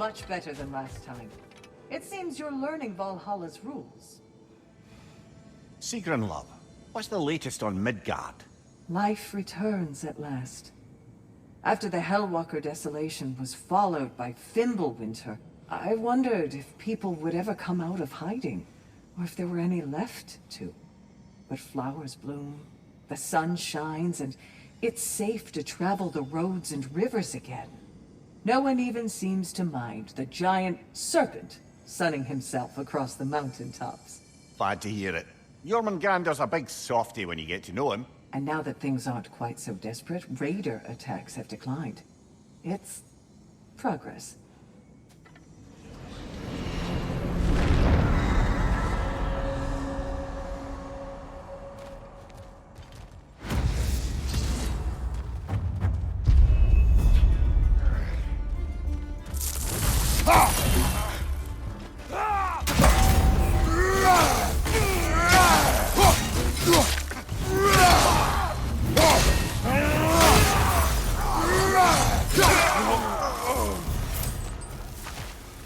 Much better than last time. It seems you're learning Valhalla's rules. Sigrun, love, what's the latest on Midgard? Life returns at last. After the Hellwalker desolation was followed by Fimbulwinter, I wondered if people would ever come out of hiding, or if there were any left to. But flowers bloom, the sun shines, and it's safe to travel the roads and rivers again. No one even seems to mind the giant serpent sunning himself across the mountaintops. Glad to hear it. Jormungandr's a big softy when you get to know him. And now that things aren't quite so desperate, raider attacks have declined. It's progress.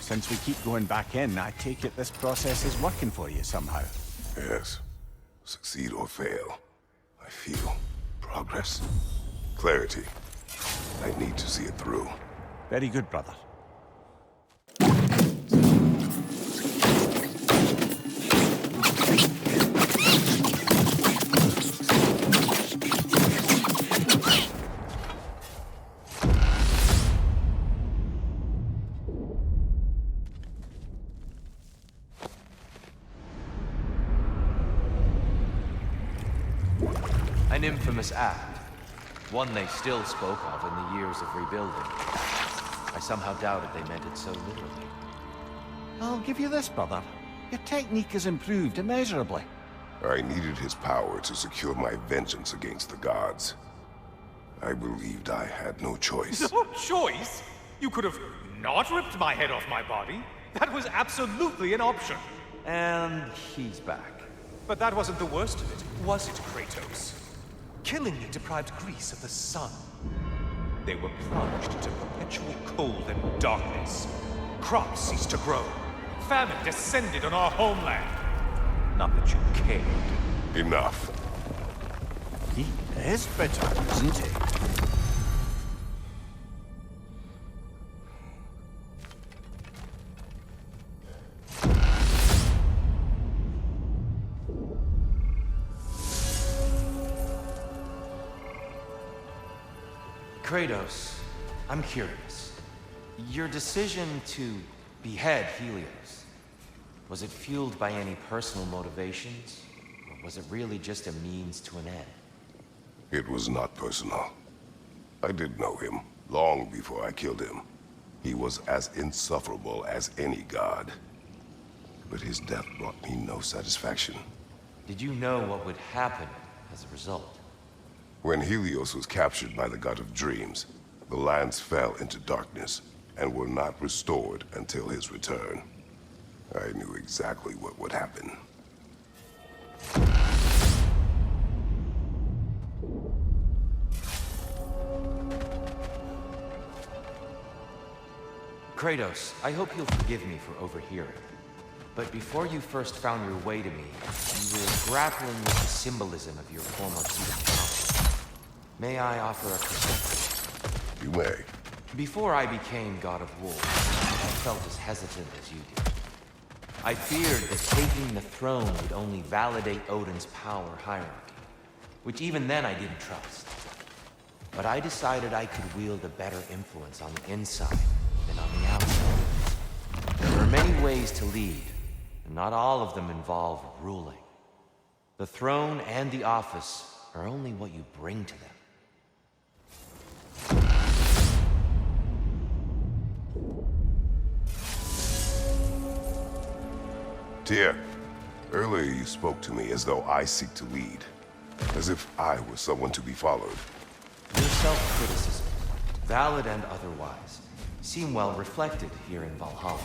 Since we keep going back in, I take it this process is working for you somehow. Yes. Succeed or fail, I feel progress, clarity. I need to see it through. Very good, brother. An infamous act. One they still spoke of in the years of rebuilding. I somehow doubted they meant it so literally. I'll give you this, brother. Your technique has improved immeasurably. I needed his power to secure my vengeance against the gods. I believed I had no choice. No choice? You could have not ripped my head off my body. That was absolutely an option. And he's back. But that wasn't the worst of it, was it, Kratos? Killing me deprived Greece of the sun. They were plunged into perpetual cold and darkness. Crops ceased to grow. Famine descended on our homeland. Not that you cared. Enough. He is bitter, isn't he? Kratos, I'm curious. Your decision to behead Helios, was it fueled by any personal motivations? Or was it really just a means to an end? It was not personal. I did know him, long before I killed him. He was as insufferable as any god. But his death brought me no satisfaction. Did you know what would happen as a result? When Helios was captured by the god of dreams, the lands fell into darkness and were not restored until his return. I knew exactly what would happen. Kratos, I hope you'll forgive me for overhearing. But before you first found your way to me, you were grappling with the symbolism of your former kingdom. May I offer a perspective? You may. Before I became God of War, I felt as hesitant as you did. I feared that taking the throne would only validate Odin's power hierarchy, which even then I didn't trust. But I decided I could wield a better influence on the inside than on the outside. There are many ways to lead, and not all of them involve ruling. The throne and the office are only what you bring to them. Tyr, earlier you spoke to me as though I seek to lead. As if I were someone to be followed. Your self-criticism, valid and otherwise, seem well reflected here in Valhalla.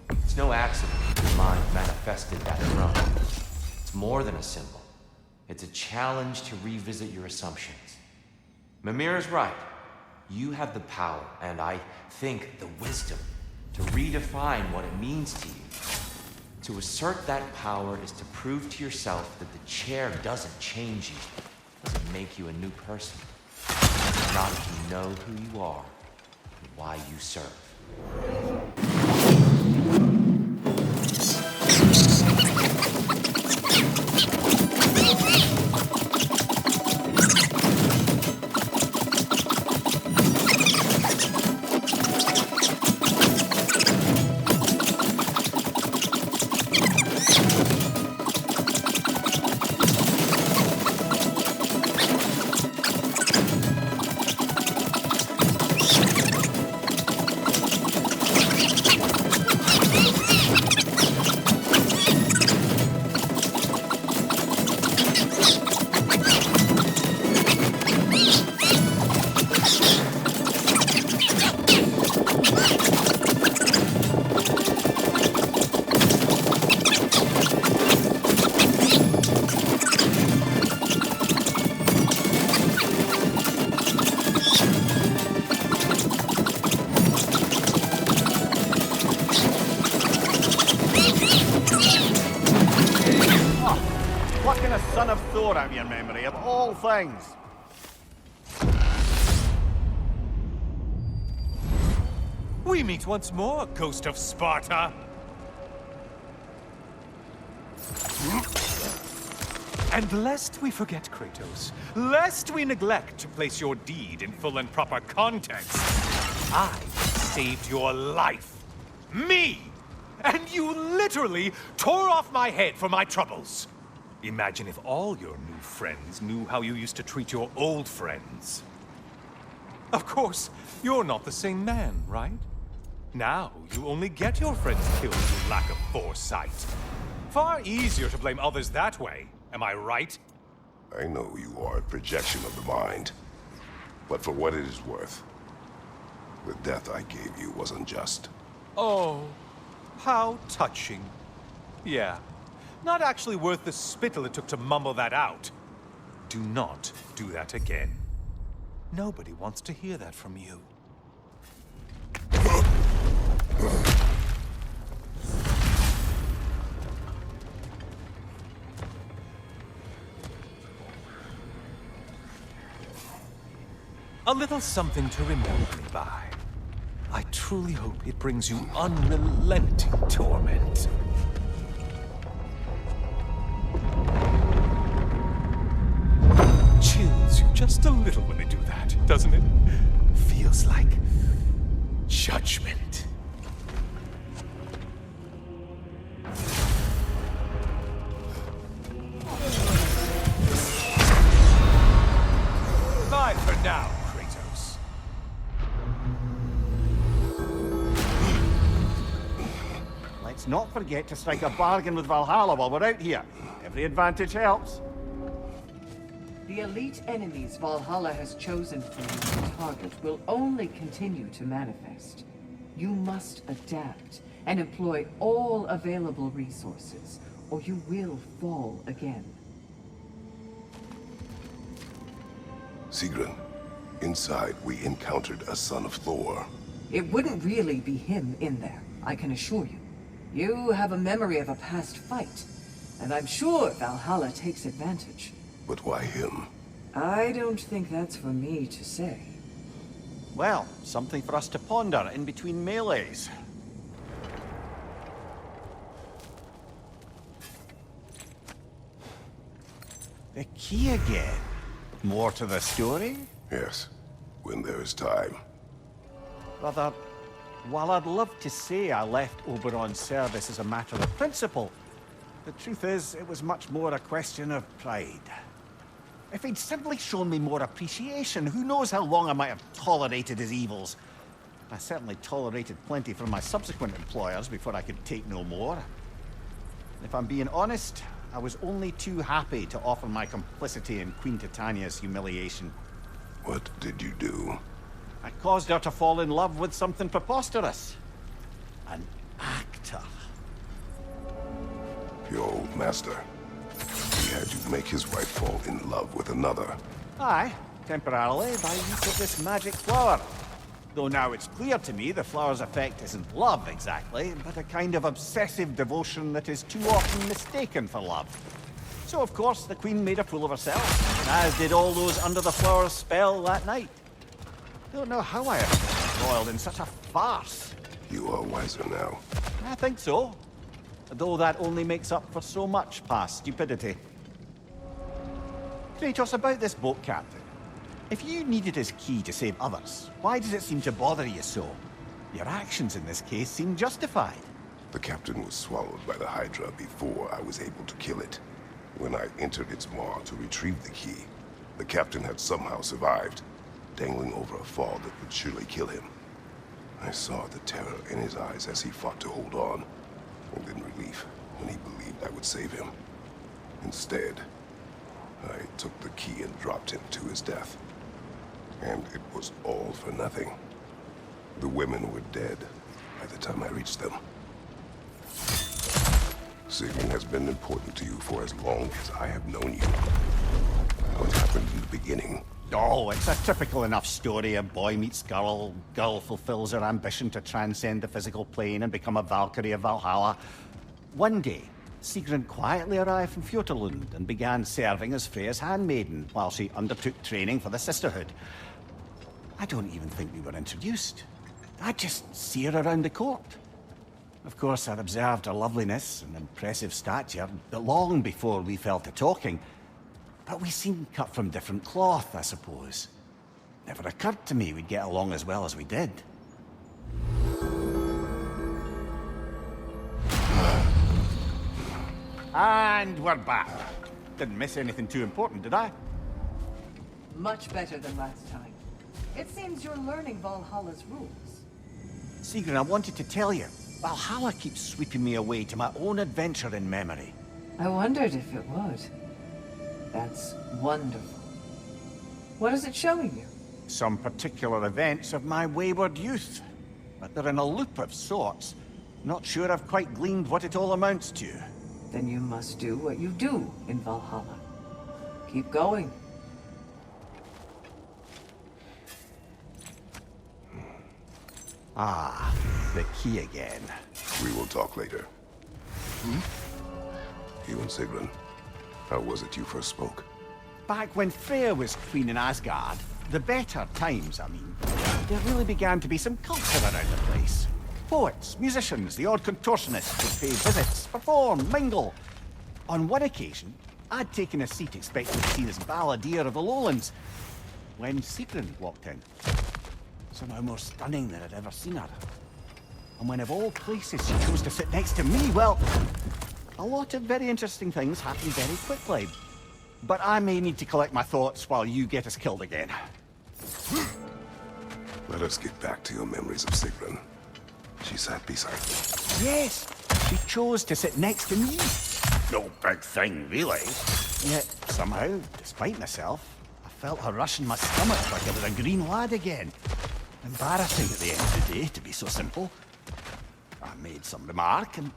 It's no accident your mind manifested that throne. It's more than a symbol. It's a challenge to revisit your assumptions. Mimir is right. You have the power, and I think the wisdom, to redefine what it means to you. To assert that power is to prove to yourself that the chair doesn't change you, doesn't make you a new person. Not if you know who you are and why you serve. Son of Thor out of your memory, of all things. We meet once more, Ghost of Sparta. And lest we forget, Kratos, lest we neglect to place your deed in full and proper context, I saved your life. Me! And you literally tore off my head for my troubles. Imagine if all your new friends knew how you used to treat your old friends. Of course, you're not the same man, right? Now, you only get your friends killed through lack of foresight. Far easier to blame others that way, am I right? I know you are a projection of the mind. But for what it is worth, the death I gave you was unjust. Oh, how touching. Yeah. Not actually worth the spittle it took to mumble that out. Do not do that again. Nobody wants to hear that from you. A little something to remember me by. I truly hope it brings you unrelenting torment. Chills you just a little when they do that, doesn't it? Feels like judgment. Bye for now, Kratos. Let's not forget to strike a bargain with Valhalla while we're out here. Every advantage helps. The elite enemies Valhalla has chosen for you to target will only continue to manifest. You must adapt and employ all available resources, or you will fall again. Sigrun, inside we encountered a son of Thor. It wouldn't really be him in there, I can assure you. You have a memory of a past fight, and I'm sure Valhalla takes advantage. But why him? I don't think that's for me to say. Well, something for us to ponder in between melees. The key again. More to the story? Yes, when there is time. Brother, while I'd love to say I left Oberon's service as a matter of principle, the truth is it was much more a question of pride. If he'd simply shown me more appreciation, who knows how long I might have tolerated his evils. I certainly tolerated plenty from my subsequent employers before I could take no more. If I'm being honest, I was only too happy to offer my complicity in Queen Titania's humiliation. What did you do? I caused her to fall in love with something preposterous. An actor. Your old master. He had you make his wife fall in love with another. Aye, temporarily by use of this magic flower. Though now it's clear to me the flower's effect isn't love exactly, but a kind of obsessive devotion that is too often mistaken for love. So of course the Queen made a fool of herself, as did all those under the flower's spell that night. Don't know how I have been embroiled in such a farce. You are wiser now. I think so. Though that only makes up for so much past stupidity. Kratos, about this boat captain. If you needed his key to save others, why does it seem to bother you so? Your actions in this case seem justified. The captain was swallowed by the Hydra before I was able to kill it. When I entered its maw to retrieve the key, the captain had somehow survived, dangling over a fall that would surely kill him. I saw the terror in his eyes as he fought to hold on, and then relief when he believed I would save him. Instead, I took the key and dropped him to his death. And it was all for nothing. The women were dead by the time I reached them. Sigrun has been important to you for as long as I have known you. What happened in the beginning? Oh, it's a typical enough story. A boy meets girl, girl fulfills her ambition to transcend the physical plane and become a Valkyrie of Valhalla. One day, Sigrun quietly arrived from Fjotalund and began serving as Freya's handmaiden while she undertook training for the Sisterhood. I don't even think we were introduced. I'd just see her around the court. Of course, I'd observed her loveliness and impressive stature long before we fell to talking. But we seemed cut from different cloth, I suppose. Never occurred to me we'd get along as well as we did. And we're back. Didn't miss anything too important, did I? Much better than last time. It seems you're learning Valhalla's rules. Sigrun, I wanted to tell you, Valhalla keeps sweeping me away to my own adventure in memory. I wondered if it would. That's wonderful. What is it showing you? Some particular events of my wayward youth. But they're in a loop of sorts. Not sure I've quite gleaned what it all amounts to. Then you must do what you do in Valhalla. Keep going. Ah, the key again. We will talk later. You and Sigrun, how was it you first spoke? Back when Freya was queen in Asgard, the better times, I mean, there really began to be some culture around the place. Poets, musicians, the odd contortionist would pay visits, perform, mingle. On one occasion, I'd taken a seat expecting to see this balladeer of the lowlands, when Sigrun walked in. Somehow more stunning than I'd ever seen her. And when of all places she chose to sit next to me, well, a lot of very interesting things happened very quickly. But I may need to collect my thoughts while you get us killed again. Let us get back to your memories of Sigrun. She sat beside me. Yes, she chose to sit next to me. No big thing, really. Yet, somehow, despite myself, I felt her rush in my stomach like I was a green lad again. Embarrassing at the end of the day, to be so simple. I made some remark, and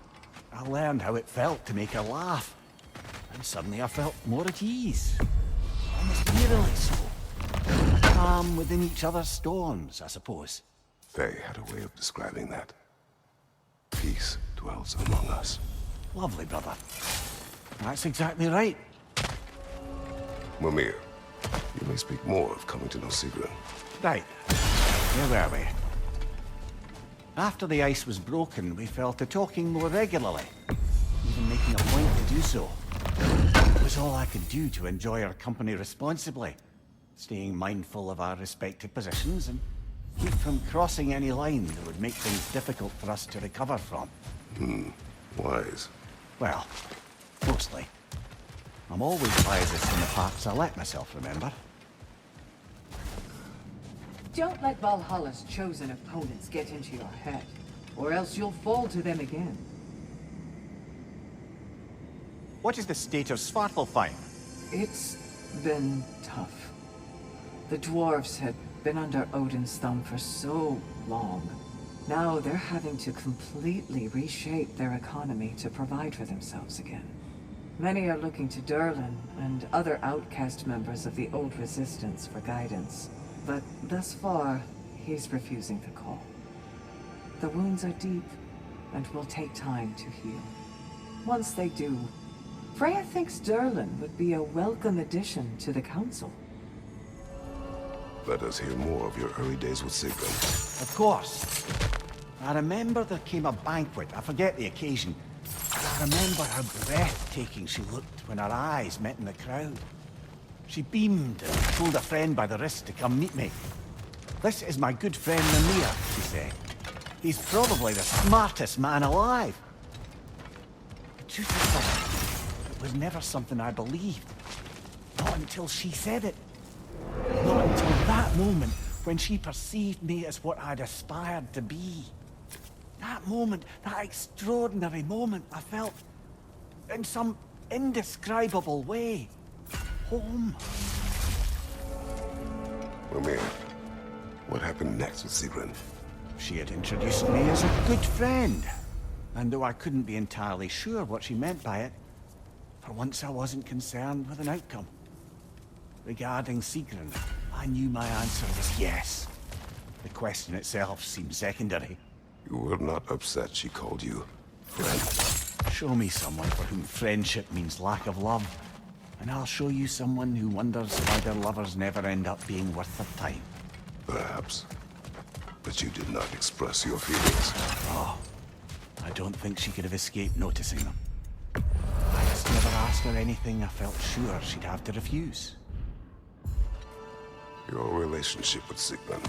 I learned how it felt to make her laugh. And suddenly I felt more at ease. Almost eerily so. Calm within each other's storms, I suppose. They had a way of describing that. Peace dwells among us. Lovely, brother. That's exactly right. Mimir, you may speak more of coming to know Sigrun. Right. Where were we? After the ice was broken, we fell to talking more regularly, even making a point to do so. It was all I could do to enjoy her company responsibly, staying mindful of our respective positions and keep from crossing any line that would make things difficult for us to recover from. Wise. Well, mostly. I'm always wisest in the parts I let myself remember. Don't let Valhalla's chosen opponents get into your head, or else you'll fall to them again. What is the state of Svartalfheim? It's been tough. The dwarves had been under Odin's thumb for so long. Now they're having to completely reshape their economy to provide for themselves again. Many are looking to Durlin and other outcast members of the old resistance for guidance. But thus far, He's refusing the call. The wounds are deep, and will take time to heal. Once they do, Freya thinks Durlin would be a welcome addition to the Council. Let us hear more of your early days with Sigrun. Of course. I remember there came a banquet. I forget the occasion. I remember how breathtaking she looked when our eyes met in the crowd. She beamed and pulled a friend by the wrist to come meet me. "This is my good friend Mimir," she said. "He's probably the smartest man alive." The truth is that it was never something I believed. Not until she said it. Not until that moment when she perceived me as what I'd aspired to be. That moment, that extraordinary moment, I felt, in some indescribable way, home. Mimir, what happened next with Sigrun? She had introduced me as a good friend. And though I couldn't be entirely sure what she meant by it, for once I wasn't concerned with an outcome. Regarding Sigrun, I knew my answer was yes. The question itself seemed secondary. You were not upset she called you friend. Show me someone for whom friendship means lack of love, and I'll show you someone who wonders why their lovers never end up being worth their time. Perhaps. But you did not express your feelings. Oh, I don't think she could have escaped noticing them. I just never asked her anything I felt sure she'd have to refuse. Your relationship with Sigrun.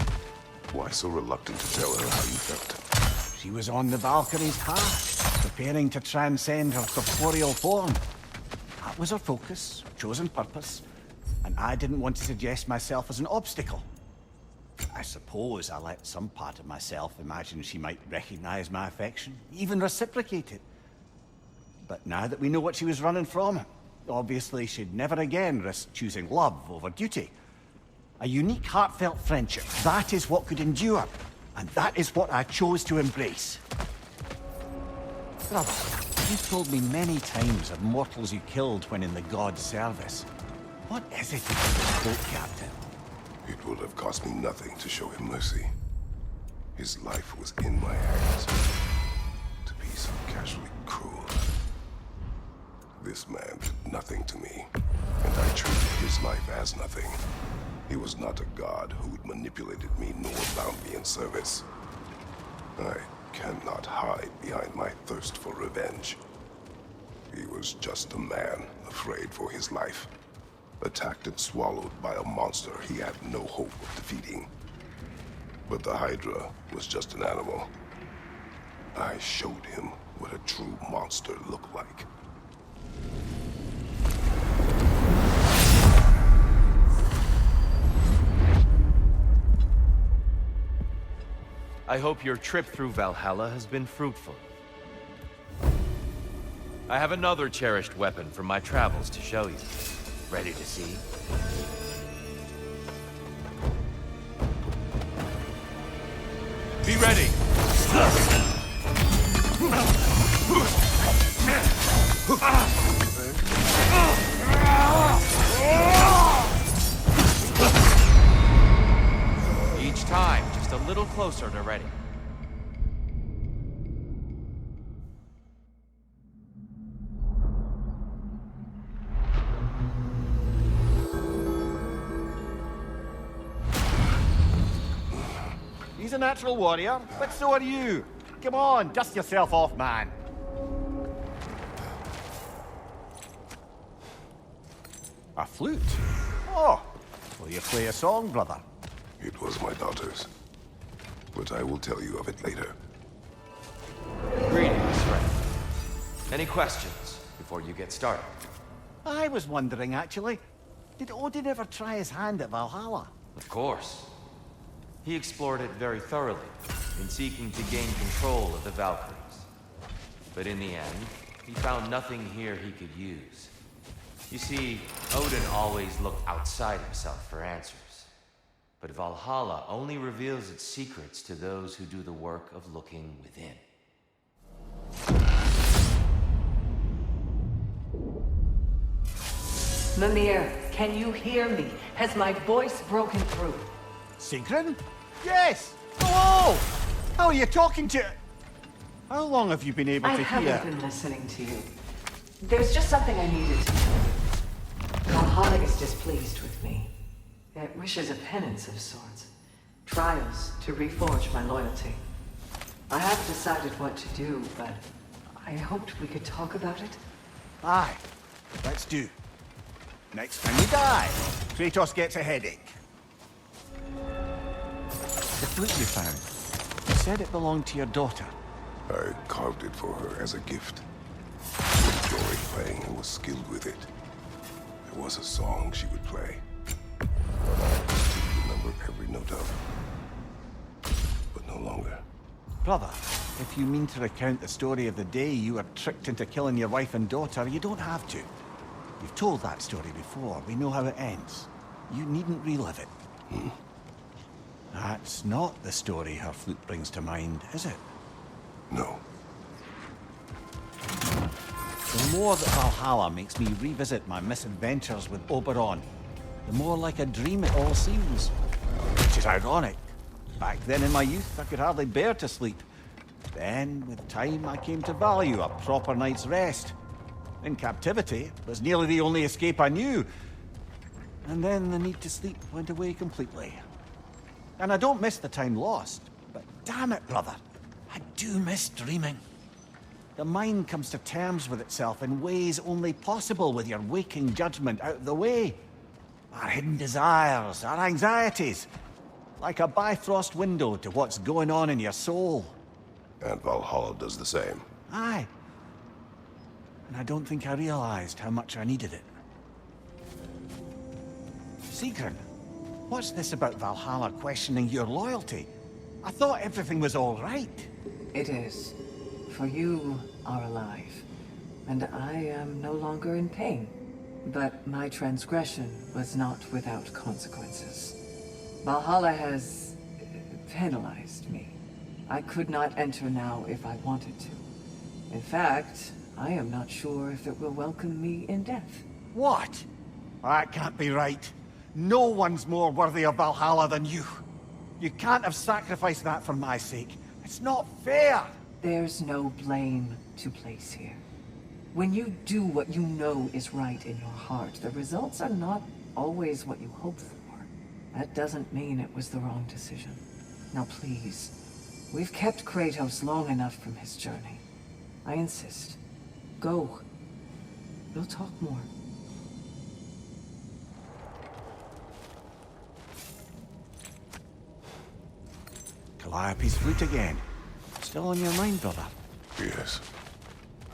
Why so reluctant to tell her how you felt? She was on the Valkyrie's heart, preparing to transcend her corporeal form. That was her focus, chosen purpose, and I didn't want to suggest myself as an obstacle. I suppose I let some part of myself imagine she might recognize my affection, even reciprocate it. But now that we know what she was running from, obviously she'd never again risk choosing love over duty. A unique, heartfelt friendship, that is what could endure. And that is what I chose to embrace. Brother, you've told me many times of mortals you killed when in the god's service. What is it about this boat captain? It would have cost me nothing to show him mercy. His life was in my hands. To be so casually cruel. This man did nothing to me, and I treated his life as nothing. He was not a god who'd manipulated me nor bound me in service. I cannot hide behind my thirst for revenge. He was just a man afraid for his life, attacked and swallowed by a monster he had no hope of defeating. But the Hydra was just an animal. I showed him what a true monster looked like. I hope your trip through Valhalla has been fruitful. I have another cherished weapon from my travels to show you. Ready to see? Be ready! Each time, just a little closer to ready. He's a natural warrior, but so are you. Come on, dust yourself off, man. A flute? Oh, will you play a song, brother? It was my daughter's. But I will tell you of it later. Greetings, friend. Any questions before you get started? I was wondering, actually, did Odin ever try his hand at Valhalla? Of course. He explored it very thoroughly, in seeking to gain control of the Valkyries. But in the end, he found nothing here he could use. You see, Odin always looked outside himself for answers. But Valhalla only reveals its secrets to those who do the work of looking within. Mimir, can you hear me? Has my voice broken through? Sigrun? Yes! Hello! How are you talking to... How long have you been able I to haven't hear? been listening to you. There's just something I needed to know. Valhalla is displeased with me. It wishes a penance of sorts. Trials to reforge my loyalty. I haven't decided what to do, but I hoped we could talk about it. Aye, let's do. Next time you die, Kratos gets a headache. The flute you found, you said it belonged to your daughter. I carved it for her as a gift. She enjoyed playing and was skilled with it. There was a song she would play. That I still remember every note of. But no longer. Brother, if you mean to recount the story of the day you were tricked into killing your wife and daughter, you don't have to. You've told that story before. We know how it ends. You needn't relive it. That's not the story her flute brings to mind, is it? No. The more that Valhalla makes me revisit my misadventures with Oberon, the more like a dream it all seems. Which is ironic. Back then in my youth, I could hardly bear to sleep. Then, with time, I came to value a proper night's rest. In captivity, it was nearly the only escape I knew. And then the need to sleep went away completely. And I don't miss the time lost, but damn it, brother, I do miss dreaming. The mind comes to terms with itself in ways only possible with your waking judgment out of the way. Our hidden desires, our anxieties, like a Bifrost window to what's going on in your soul. And Valhalla does the same. Aye. And I don't think I realized how much I needed it. Sigrun, what's this about Valhalla questioning your loyalty? I thought everything was all right. It is. For you are alive, and I am no longer in pain. But my transgression was not without consequences. Valhalla has penalized me. I could not enter now if I wanted to. In fact, I am not sure if it will welcome me in death. What? That can't be right. No one's more worthy of Valhalla than you. You can't have sacrificed that for my sake. It's not fair. There's no blame to place here. When you do what you know is right in your heart, the results are not always what you hope for. That doesn't mean it was the wrong decision. Now please, we've kept Kratos long enough from his journey. I insist. Go. We'll talk more. Calliope's flute again. Still on your mind, brother? Yes.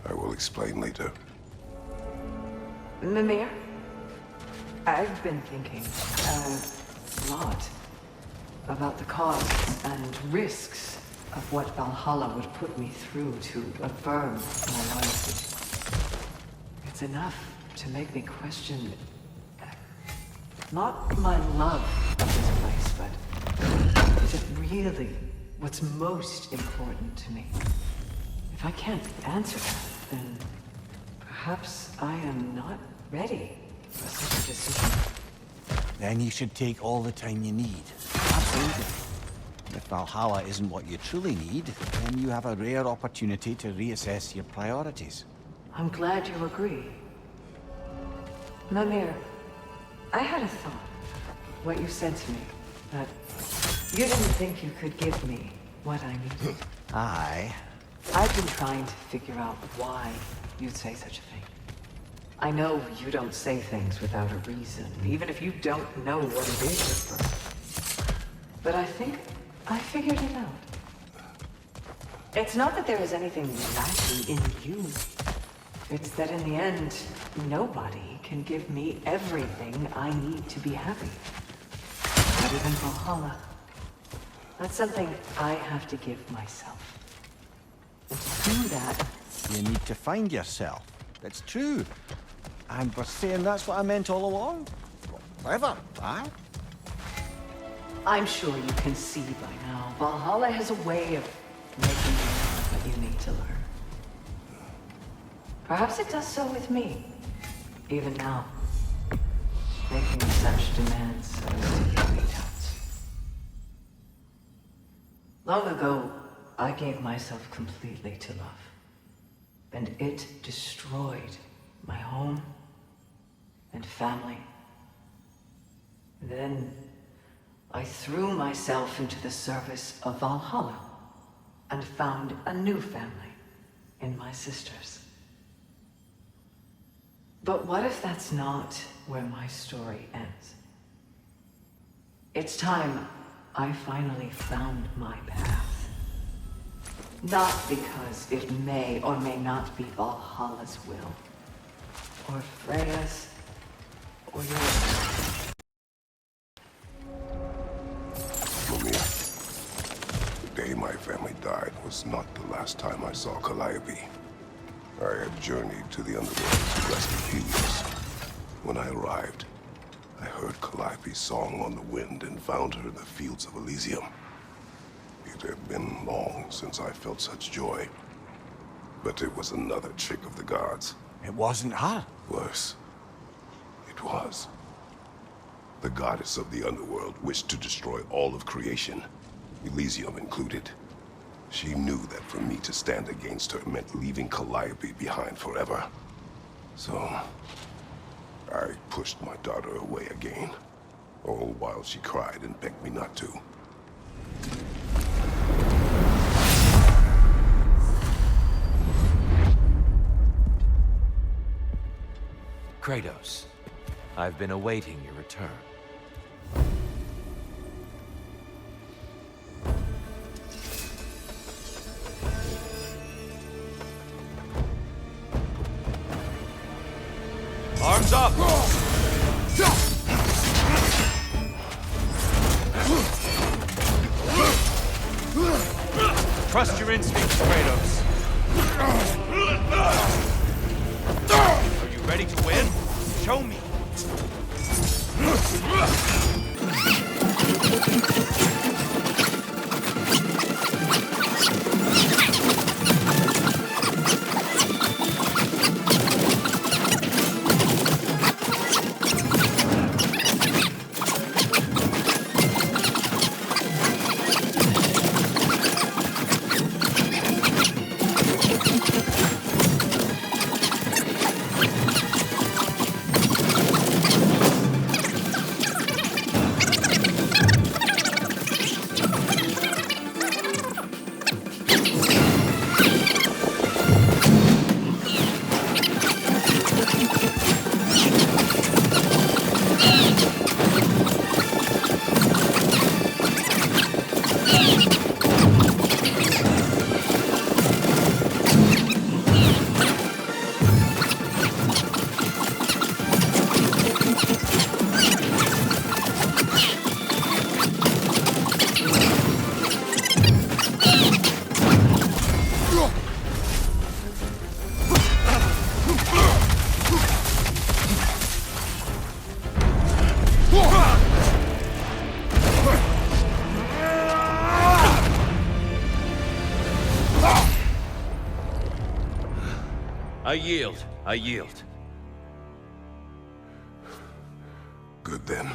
I will explain later. Mimir, I've been thinking a lot about the costs and risks of what Valhalla would put me through to affirm my loyalty. It's enough to make me question not my love of this place, but is it really what's most important to me? If I can't answer that, then perhaps I am not ready for such a decision. Then you should take all the time you need. Absolutely. If Valhalla isn't what you truly need, then you have a rare opportunity to reassess your priorities. I'm glad you agree. Mimir, I had a thought. What you said to me, that you didn't think you could give me what I needed. Aye. I've been trying to figure out why you'd say such a thing. I know you don't say things without a reason, even if you don't know what it is at first. But I think I figured it out. It's not that there is anything lacking in you. It's that in the end, nobody can give me everything I need to be happy. Not even Valhalla. That's something I have to give myself. And to do that, You need to find yourself. That's true. And we're saying that's what I meant all along? Clever, aye? I'm sure you can see by now, Valhalla has a way of making you learn what you need to learn. Perhaps it does so with me, even now, making such demands as to get me out. Long ago, I gave myself completely to love. And it destroyed my home and family. Then, I threw myself into the service of Valhalla and found a new family in my sisters. But what if that's not where my story ends? It's time I finally found my path. Not because it may or may not be Valhalla's will, or Freya's, or yours. Mimir, the day my family died was not the last time I saw Calliope. I had journeyed to the underworld to rescue Helios. When I arrived, I heard Calliope's song on the wind and found her in the fields of Elysium. It had been long since I felt such joy. But it was another trick of the gods. It wasn't her. Worse. It was. The goddess of the underworld wished to destroy all of creation, Elysium included. She knew that for me to stand against her meant leaving Calliope behind forever. So, I pushed my daughter away again, all while she cried and begged me not to. Kratos, I've been awaiting your return. Arms up! Trust your instincts, Kratos. Are you ready to win? Show me! I yield. Good then.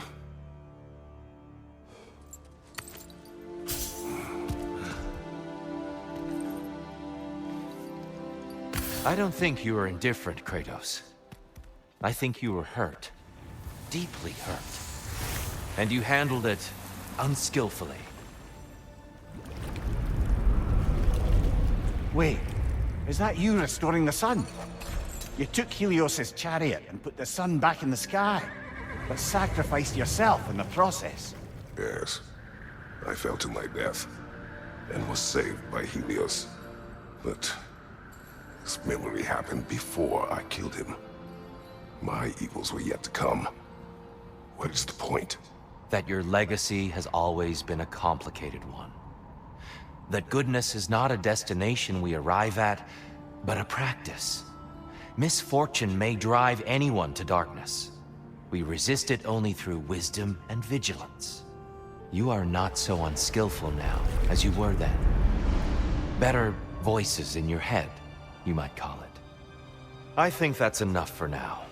I don't think you were indifferent, Kratos. I think you were hurt. Deeply hurt. And you handled it unskillfully. Wait, is that you restoring the sun? You took Helios's chariot and put the sun back in the sky, but sacrificed yourself in the process. Yes. I fell to my death, and was saved by Helios. But this memory happened before I killed him. My evils were yet to come. What is the point? That your legacy has always been a complicated one. That goodness is not a destination we arrive at, but a practice. Misfortune may drive anyone to darkness. We resist it only through wisdom and vigilance. You are not so unskillful now as you were then. Better voices in your head, you might call it. I think that's enough for now.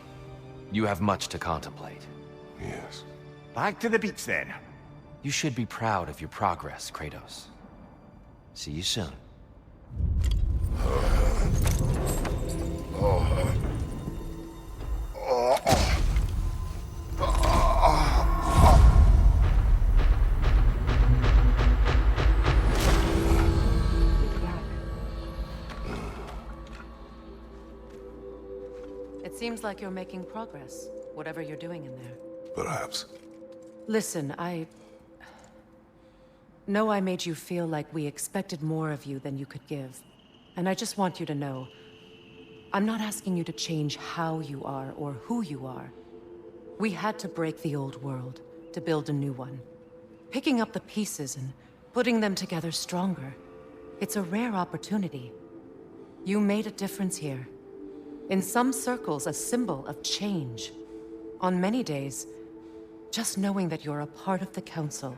You have much to contemplate. Yes. Back to the beach then. You should be proud of your progress, Kratos. See you soon. It seems like you're making progress, whatever you're doing in there. Perhaps. Listen, I know I made you feel like we expected more of you than you could give. And I just want you to know, I'm not asking you to change how you are or who you are. We had to break the old world to build a new one. Picking up the pieces and putting them together stronger. It's a rare opportunity. You made a difference here. In some circles, a symbol of change. On many days, just knowing that you're a part of the Council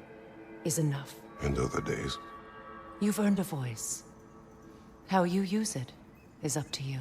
is enough. And other days? You've earned a voice. How you use it is up to you.